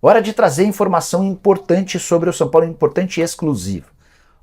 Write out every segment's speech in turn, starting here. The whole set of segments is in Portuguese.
Hora de trazer informação importante sobre o São Paulo, importante e exclusiva.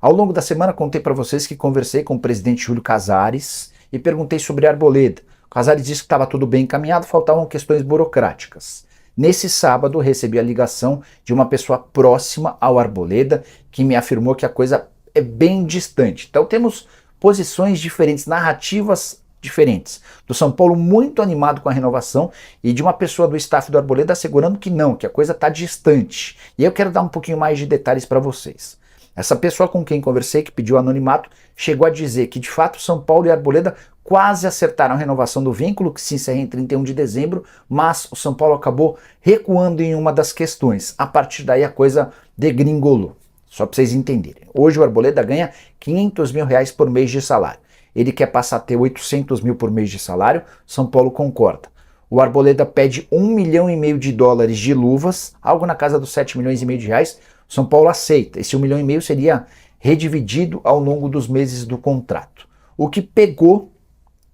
Ao longo da semana contei para vocês que conversei com o presidente Júlio Casares e perguntei sobre a Arboleda. O Casares disse que estava tudo bem encaminhado, faltavam questões burocráticas. Nesse sábado recebi a ligação de uma pessoa próxima ao Arboleda que me afirmou que a coisa é bem distante. Então temos posições diferentes, narrativas diferentes. Do São Paulo muito animado com a renovação e de uma pessoa do staff do Arboleda assegurando que não, que a coisa está distante. E eu quero dar um pouquinho mais de detalhes para vocês. Essa pessoa com quem conversei, que pediu anonimato, chegou a dizer que de fato São Paulo e Arboleda quase acertaram a renovação do vínculo, que se encerra em 31 de dezembro, mas o São Paulo acabou recuando em uma das questões. A partir daí a coisa degringolou. Só para vocês entenderem. Hoje o Arboleda ganha R$500 mil por mês de salário. Ele quer passar a ter 800 mil por mês de salário, São Paulo concorda. O Arboleda pede $1,5 milhão de luvas, algo na casa dos R$7,5 milhões, São Paulo aceita. Esse $1,5 milhão seria redividido ao longo dos meses do contrato. O que pegou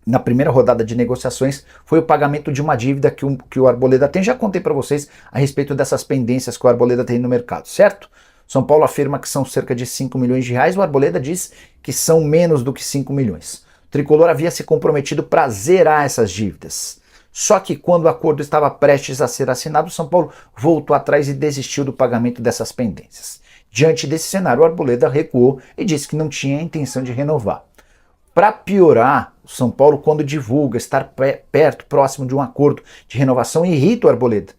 na primeira rodada de negociações foi o pagamento de uma dívida que o Arboleda tem. Já contei para vocês a respeito dessas pendências que o Arboleda tem no mercado, certo? São Paulo afirma que são cerca de R$5 milhões, o Arboleda diz que são menos do que 5 milhões. O Tricolor havia se comprometido para zerar essas dívidas. Só que quando o acordo estava prestes a ser assinado, São Paulo voltou atrás e desistiu do pagamento dessas pendências. Diante desse cenário, o Arboleda recuou e disse que não tinha a intenção de renovar. Para piorar, o São Paulo, quando divulga estar próximo de um acordo de renovação, irrita o Arboleda.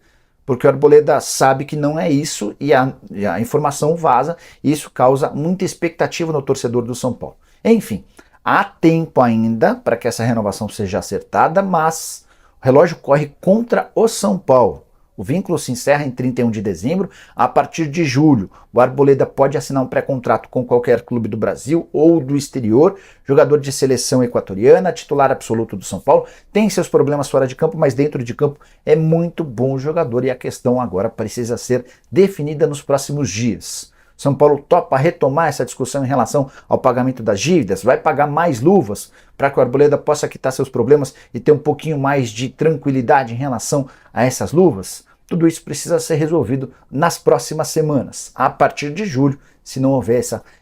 Porque o Arboleda sabe que não é isso e a informação vaza e isso causa muita expectativa no torcedor do São Paulo. Enfim, há tempo ainda para que essa renovação seja acertada, mas o relógio corre contra o São Paulo. O vínculo se encerra em 31 de dezembro. A partir de julho, o Arboleda pode assinar um pré-contrato com qualquer clube do Brasil ou do exterior. Jogador de seleção equatoriana, titular absoluto do São Paulo. Tem seus problemas fora de campo, mas dentro de campo é muito bom jogador. E a questão agora precisa ser definida nos próximos dias. São Paulo topa retomar essa discussão em relação ao pagamento das dívidas? Vai pagar mais luvas para que o Arboleda possa quitar seus problemas e ter um pouquinho mais de tranquilidade em relação a essas luvas? Tudo isso precisa ser resolvido nas próximas semanas. A partir de julho, se não houver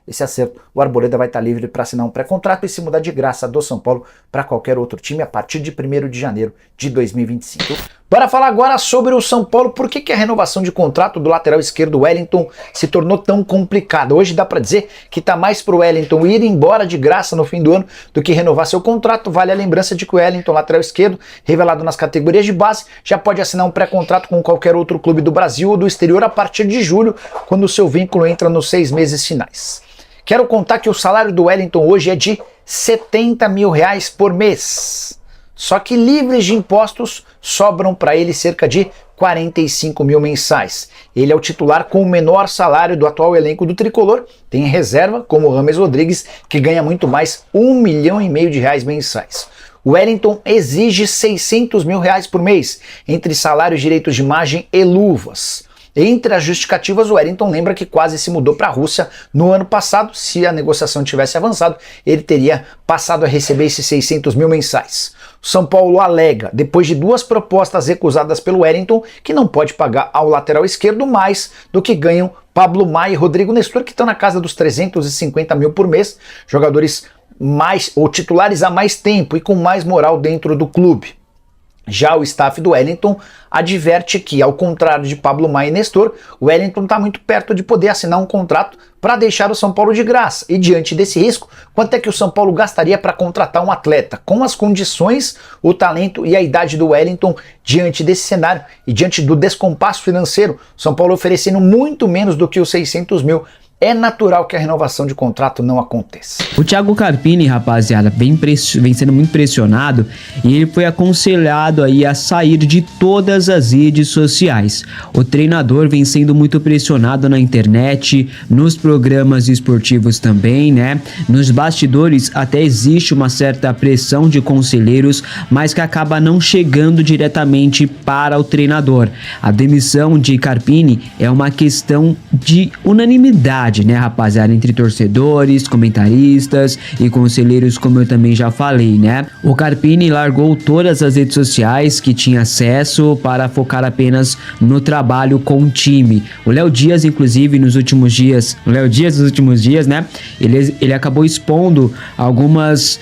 esse acerto, o Arboleda vai estar livre para assinar um pré-contrato e se mudar de graça do São Paulo para qualquer outro time a partir de 1º de janeiro de 2025. Bora falar agora sobre o São Paulo. Por que a renovação de contrato do lateral esquerdo Wellington se tornou tão complicada? Hoje dá para dizer que está mais para o Wellington ir embora de graça no fim do ano do que renovar seu contrato. Vale a lembrança de que o Wellington, lateral esquerdo, revelado nas categorias de base, já pode assinar um pré-contrato com qualquer outro clube do Brasil ou do exterior a partir de julho, quando o seu vínculo entra nos 6 meses finais. Quero contar que o salário do Wellington hoje é de R$70 mil por mês. Só que livres de impostos sobram para ele cerca de 45 mil mensais. Ele é o titular com o menor salário do atual elenco do Tricolor. Tem em reserva, como o Rames Rodrigues, que ganha muito mais, R$1,5 milhão mensais. O Wellington exige R$600 mil por mês, entre salários, direitos de imagem e luvas. Entre as justificativas, o Wellington lembra que quase se mudou para a Rússia no ano passado. Se a negociação tivesse avançado, ele teria passado a receber esses 600 mil mensais. O São Paulo alega, depois de 2 propostas recusadas pelo Wellington, que não pode pagar ao lateral esquerdo mais do que ganham Pablo Maia e Rodrigo Nestor, que estão na casa dos 350 mil por mês, jogadores mais ou titulares há mais tempo e com mais moral dentro do clube. Já o staff do Wellington adverte que, ao contrário de Pablo Maia e Nestor, o Wellington está muito perto de poder assinar um contrato para deixar o São Paulo de graça. E diante desse risco, quanto é que o São Paulo gastaria para contratar um atleta? Com as condições, o talento e a idade do Wellington diante desse cenário e diante do descompasso financeiro, São Paulo oferecendo muito menos do que os 600 mil, é natural que a renovação de contrato não aconteça. O Thiago Carpini, rapaziada, vem sendo muito pressionado e ele foi aconselhado aí a sair de todas as redes sociais. O treinador vem sendo muito pressionado na internet, nos programas esportivos também, né? Nos bastidores até existe uma certa pressão de conselheiros, mas que acaba não chegando diretamente para o treinador. A demissão de Carpini é uma questão de unanimidade, né, rapaziada, entre torcedores, comentaristas e conselheiros, como eu também já falei, né? O Carpini largou todas as redes sociais que tinha acesso para focar apenas no trabalho com o time. O Léo Dias, inclusive, nos últimos dias, né, ele acabou expondo algumas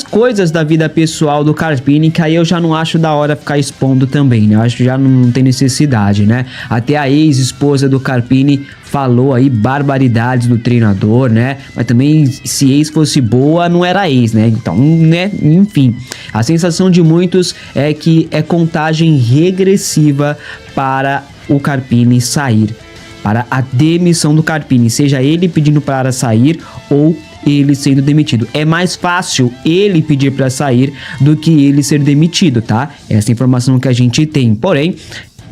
coisas da vida pessoal do Carpini, que aí eu já não acho da hora ficar expondo também, né? Eu acho que já não tem necessidade, né? Até a ex-esposa do Carpini falou aí barbaridades do treinador, né? Mas também, se ex fosse boa, não era ex, né? Então, né? Enfim, a sensação de muitos é que é contagem regressiva para o Carpini sair, para a demissão do Carpini, seja ele pedindo para sair ou ele sendo demitido. É mais fácil ele pedir para sair do que ele ser demitido, tá? Essa informação que a gente tem. Porém,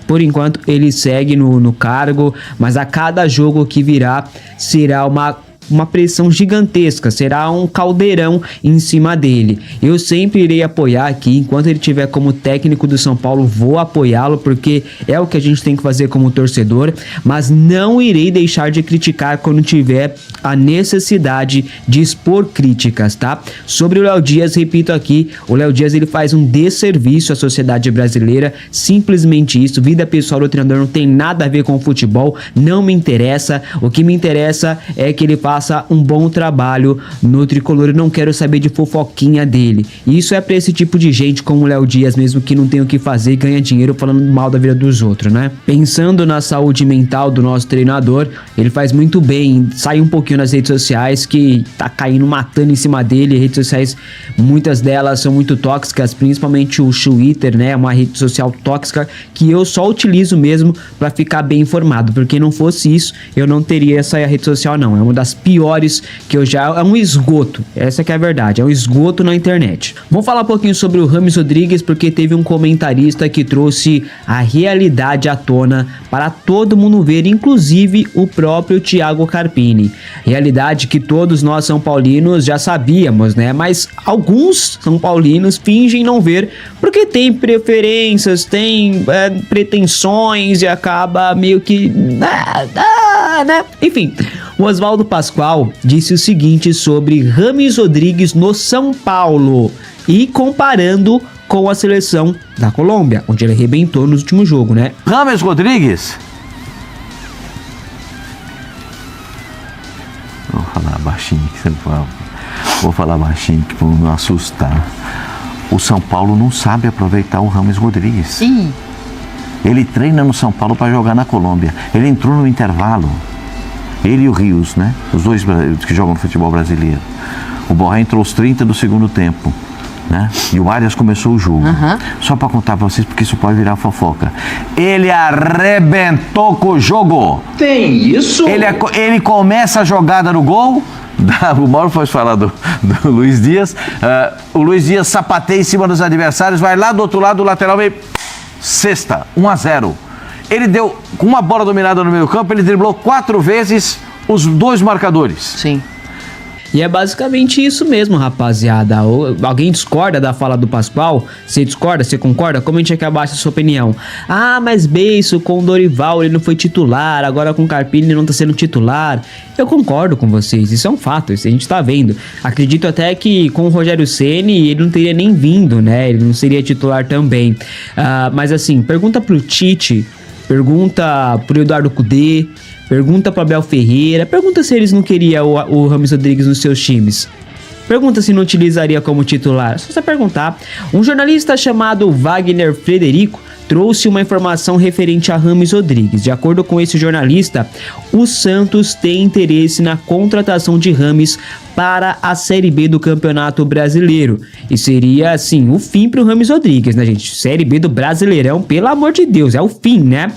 por enquanto ele segue no cargo, mas a cada jogo que virá será uma pressão gigantesca, será um caldeirão em cima dele. Eu sempre irei apoiar aqui, enquanto ele estiver como técnico do São Paulo, vou apoiá-lo, porque é o que a gente tem que fazer como torcedor, mas não irei deixar de criticar quando tiver a necessidade de expor críticas, tá? Sobre o Léo Dias, repito aqui, o Léo Dias ele faz um desserviço à sociedade brasileira, simplesmente isso. Vida pessoal do treinador não tem nada a ver com o futebol, não me interessa. O que me interessa é que ele faça um bom trabalho no tricolor. Eu não quero saber de fofoquinha dele. E isso é pra esse tipo de gente como o Léo Dias mesmo, que não tem o que fazer e ganha dinheiro falando mal da vida dos outros, né? Pensando na saúde mental do nosso treinador, ele faz muito bem sair um pouquinho nas redes sociais, que tá caindo, matando em cima dele. Redes sociais, muitas delas são muito tóxicas, principalmente o Twitter, né? Uma rede social tóxica que eu só utilizo mesmo pra ficar bem informado, porque não fosse isso, eu não teria essa rede social não. É uma das piores que eu já... É um esgoto, essa que é a verdade, é um esgoto na internet. Vamos falar um pouquinho sobre o Rames Rodrigues, porque teve um comentarista que trouxe a realidade à tona para todo mundo ver, inclusive o próprio Thiago Carpini. Realidade que todos nós São Paulinos já sabíamos, né? Mas alguns São Paulinos fingem não ver, porque tem preferências, tem pretensões e acaba meio que... né? Enfim, o Oswaldo Pascoal disse o seguinte sobre Rames Rodrigues no São Paulo e comparando com a seleção da Colômbia, onde ele arrebentou no último jogo, né? Rames Rodrigues. Vou falar baixinho que você não fala. Vou falar baixinho que vou não assustar. O São Paulo não sabe aproveitar o Rames Rodrigues. Sim. Ele treina no São Paulo para jogar na Colômbia. Ele entrou no intervalo. Ele e o Rios, né? Os dois que jogam no futebol brasileiro. O Borré entrou aos 30 do segundo tempo, né? E o Arias começou o jogo. Só para contar para vocês, porque isso pode virar fofoca. Ele arrebentou com o jogo. Tem isso? Ele começa a jogada no gol. O Mauro pode falar do Luiz Dias. O Luiz Dias sapateia em cima dos adversários, vai lá do outro lado, do lateral meio. Sexta, 1-0. Ele deu, com uma bola dominada no meio campo, ele driblou 4 vezes os 2 marcadores. Sim. E é basicamente isso mesmo, rapaziada. Alguém discorda da fala do Pascoal? Você discorda? Você concorda? Comente aqui abaixo a sua opinião. Ah, mas Beiço, com o Dorival ele não foi titular, agora com o Carpini ele não tá sendo titular. Eu concordo com vocês, isso é um fato, isso a gente tá vendo. Acredito até que com o Rogério Ceni ele não teria nem vindo, né? Ele não seria titular também. Mas assim, pergunta pro Tite, pergunta pro Eduardo Cudê, pergunta para Abel Ferreira, pergunta se eles não queriam o Rames Rodrigues nos seus times. Pergunta se não utilizaria como titular. Só você perguntar. Um jornalista chamado Wagner Frederico trouxe uma informação referente a Rames Rodrigues. De acordo com esse jornalista, o Santos tem interesse na contratação de Rames para a Série B do Campeonato Brasileiro. E seria, assim, o fim pro Rames Rodrigues, né, gente? Série B do Brasileirão, pelo amor de Deus, é o fim, né?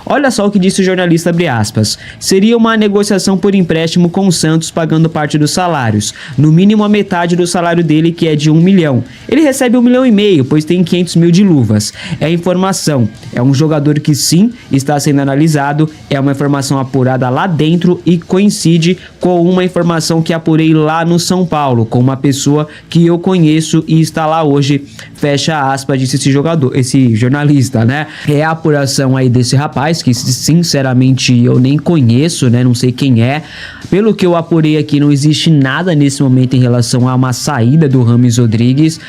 Olha só o que disse o jornalista, abre aspas. Seria uma negociação por empréstimo com o Santos pagando parte dos salários. No mínimo a metade do salário dele, que é de 1 milhão. Ele recebe 1,5 milhão, pois tem 500 mil de luvas. É a informação situação. É um jogador que sim está sendo analisado, é uma informação apurada lá dentro e coincide com uma informação que apurei lá no São Paulo, com uma pessoa que eu conheço e está lá hoje, fecha aspas, disse esse jornalista, né? É a apuração aí desse rapaz, que sinceramente eu nem conheço, né? Não sei quem é. Pelo que eu apurei aqui, não existe nada nesse momento em relação a uma saída do James Rodrigues.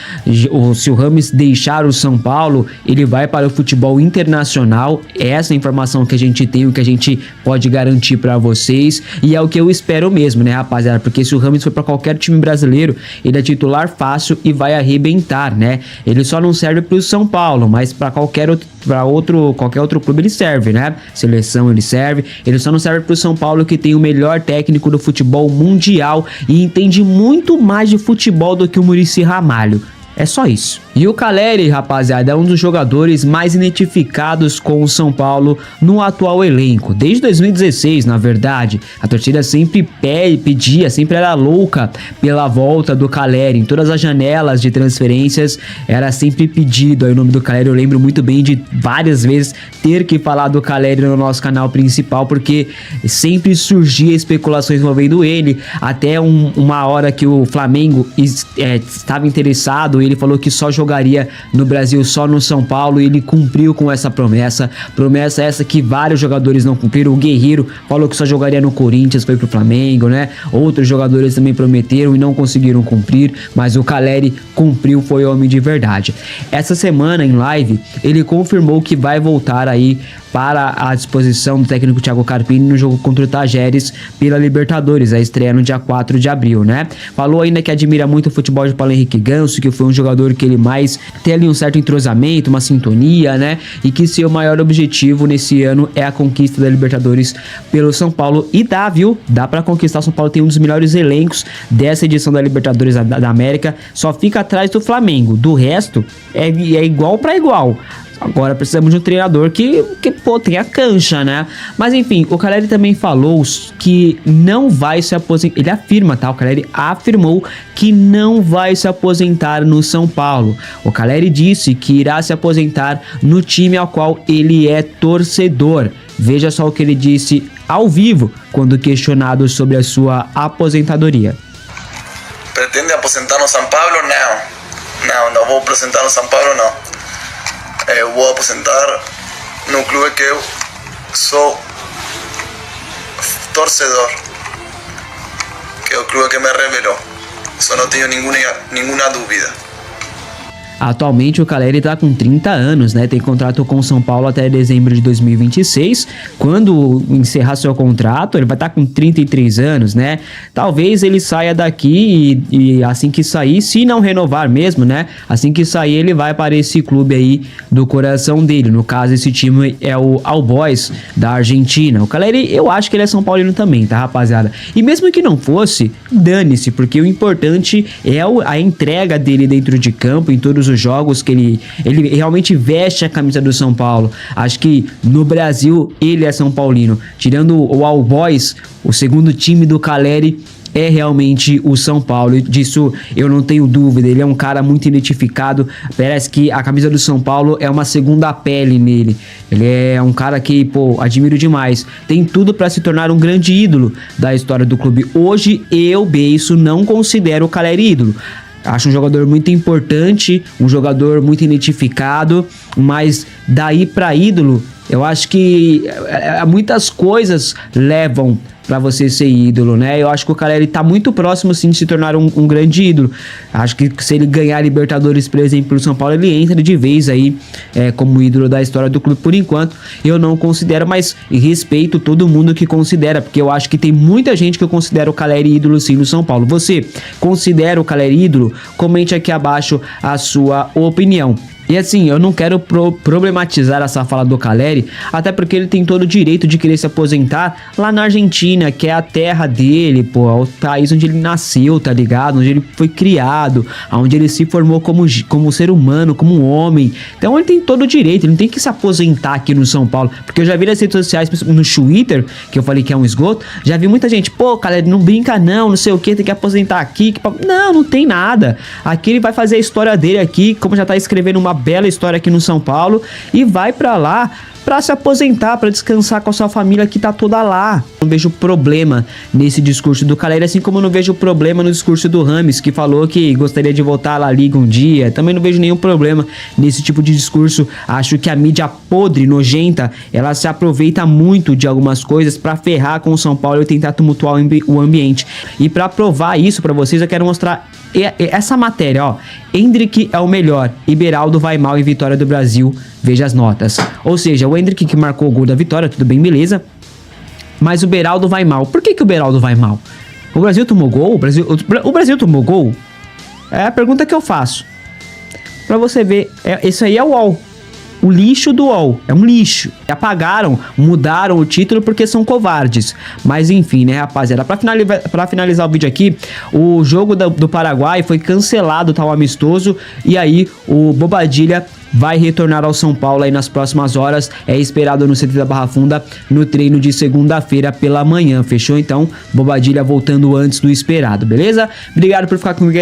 Se o James deixar o São Paulo, ele vai para o futebol internacional. Essa é a informação que a gente tem, o que a gente pode garantir para vocês, e é o que eu espero mesmo, né, rapaziada? Porque se o James for para qualquer time brasileiro, ele é titular fácil e vai arrebentar, né? Ele só não serve para o São Paulo, mas para qualquer outro clube ele serve, né? Seleção ele serve. Ele só não serve para o São Paulo, que tem o melhor técnico do futebol mundial e entende muito mais de futebol do que o Muricy Ramalho. É só isso. E o Caleri, rapaziada, é um dos jogadores mais identificados com o São Paulo no atual elenco. Desde 2016, na verdade, a torcida sempre pedia, sempre era louca pela volta do Caleri. Em todas as janelas de transferências era sempre pedido aí o nome do Caleri. Eu lembro muito bem de várias vezes ter que falar do Caleri no nosso canal principal, porque sempre surgia especulações envolvendo ele. Até uma hora que o Flamengo estava interessado, ele falou que só jogaria no Brasil, só no São Paulo, e ele cumpriu com essa promessa essa que vários jogadores não cumpriram. O Guerreiro falou que só jogaria no Corinthians, foi pro Flamengo, né? Outros jogadores também prometeram e não conseguiram cumprir, mas o Caleri cumpriu, foi homem de verdade. Essa semana em live, ele confirmou que vai voltar aí para a disposição do técnico Thiago Carpini no jogo contra o Tajeres pela Libertadores, a estreia no dia 4 de abril, né? Falou ainda que admira muito o futebol de Paulo Henrique Ganso, que foi um jogador que ele mais tem ali um certo entrosamento, uma sintonia, né? E que seu maior objetivo nesse ano é a conquista da Libertadores pelo São Paulo. E dá, viu? Dá para conquistar. O São Paulo tem um dos melhores elencos dessa edição da Libertadores da América, só fica atrás do Flamengo. Do resto, é igual para igual. Agora precisamos de um treinador que tem a cancha, né? Mas enfim, o Caleri também falou que não vai se aposentar. Ele afirma, tá? O Caleri afirmou que não vai se aposentar no São Paulo. O Caleri disse que irá se aposentar no time ao qual ele é torcedor. Veja só o que ele disse ao vivo quando questionado sobre a sua aposentadoria. Pretende aposentar no São Paulo? Não vou aposentar no São Paulo, não. Eu vou aposentar no clube que eu sou torcedor, que é o clube que me revelou. Isso não tenho nenhuma dúvida. Atualmente o Caleri tá com 30 anos, né? Tem contrato com o São Paulo até dezembro de 2026. Quando encerrar seu contrato, ele vai estar com 33 anos, né? Talvez ele saia daqui e assim que sair, se não renovar mesmo, né? Assim que sair, ele vai para esse clube aí do coração dele. No caso, esse time é o All Boys da Argentina. O Caleri, eu acho que ele é São Paulino também, tá, rapaziada? E mesmo que não fosse, dane-se, porque o importante é a entrega dele dentro de campo, em todos os jogos que ele realmente veste a camisa do São Paulo. Acho que no Brasil ele é São Paulino. Tirando o All Boys, o segundo time do Caleri é realmente o São Paulo. Disso eu não tenho dúvida. Ele é um cara muito identificado. Parece que a camisa do São Paulo é uma segunda pele nele. Ele é um cara que, admiro demais. Tem tudo para se tornar um grande ídolo da história do clube. Hoje eu, Beiço, não considero o Caleri ídolo. Acho um jogador muito importante, um jogador muito identificado, mas daí para ídolo, eu acho que muitas coisas levam para você ser ídolo, né? Eu acho que o Caleri tá muito próximo, sim, de se tornar um grande ídolo. Acho que se ele ganhar a Libertadores, por exemplo, pelo São Paulo, ele entra de vez aí como ídolo da história do clube. Por enquanto, eu não considero, mas respeito todo mundo que considera, porque eu acho que tem muita gente que considera o Caleri ídolo, sim, no São Paulo. Você considera o Caleri ídolo? Comente aqui abaixo a sua opinião. E assim, eu não quero problematizar essa fala do Caleri, até porque ele tem todo o direito de querer se aposentar lá na Argentina, que é a terra dele, o país onde ele nasceu, tá ligado? Onde ele foi criado, onde ele se formou como ser humano, como um homem. Então ele tem todo o direito, ele não tem que se aposentar aqui no São Paulo, porque eu já vi nas redes sociais, no Twitter, que eu falei que é um esgoto, já vi muita gente, Caleri, não brinca não sei o que, tem que aposentar aqui. Não tem nada. Aqui ele vai fazer a história dele aqui, como já tá escrevendo uma bela história aqui no São Paulo e vai pra lá pra se aposentar, pra descansar com a sua família que tá toda lá. Não vejo problema nesse discurso do Caleri, assim como eu não vejo problema no discurso do Rames, que falou que gostaria de voltar à La Liga um dia. Também não vejo nenhum problema nesse tipo de discurso. Acho que a mídia podre, nojenta, ela se aproveita muito de algumas coisas pra ferrar com o São Paulo e tentar tumultuar o ambiente. E pra provar isso pra vocês, eu quero mostrar essa matéria, ó. Endrick é o melhor, e Beraldo vai mal em vitória do Brasil. Veja as notas. Ou seja, o Endrick que marcou o gol da vitória, tudo bem, beleza. Mas o Beraldo vai mal. Por que o Beraldo vai mal? O Brasil tomou gol? O Brasil tomou gol? É a pergunta que eu faço. Pra você ver, isso aí é o UOL. O lixo do UOL. É um lixo. Apagaram, mudaram o título porque são covardes. Mas enfim, né, rapaziada? Pra finalizar o vídeo aqui, o jogo do Paraguai foi cancelado, tal amistoso. E aí, o Bobadilla vai retornar ao São Paulo aí nas próximas horas. É esperado no CT da Barra Funda no treino de segunda-feira pela manhã. Fechou? Então, Bobadilla voltando antes do esperado, beleza? Obrigado por ficar comigo até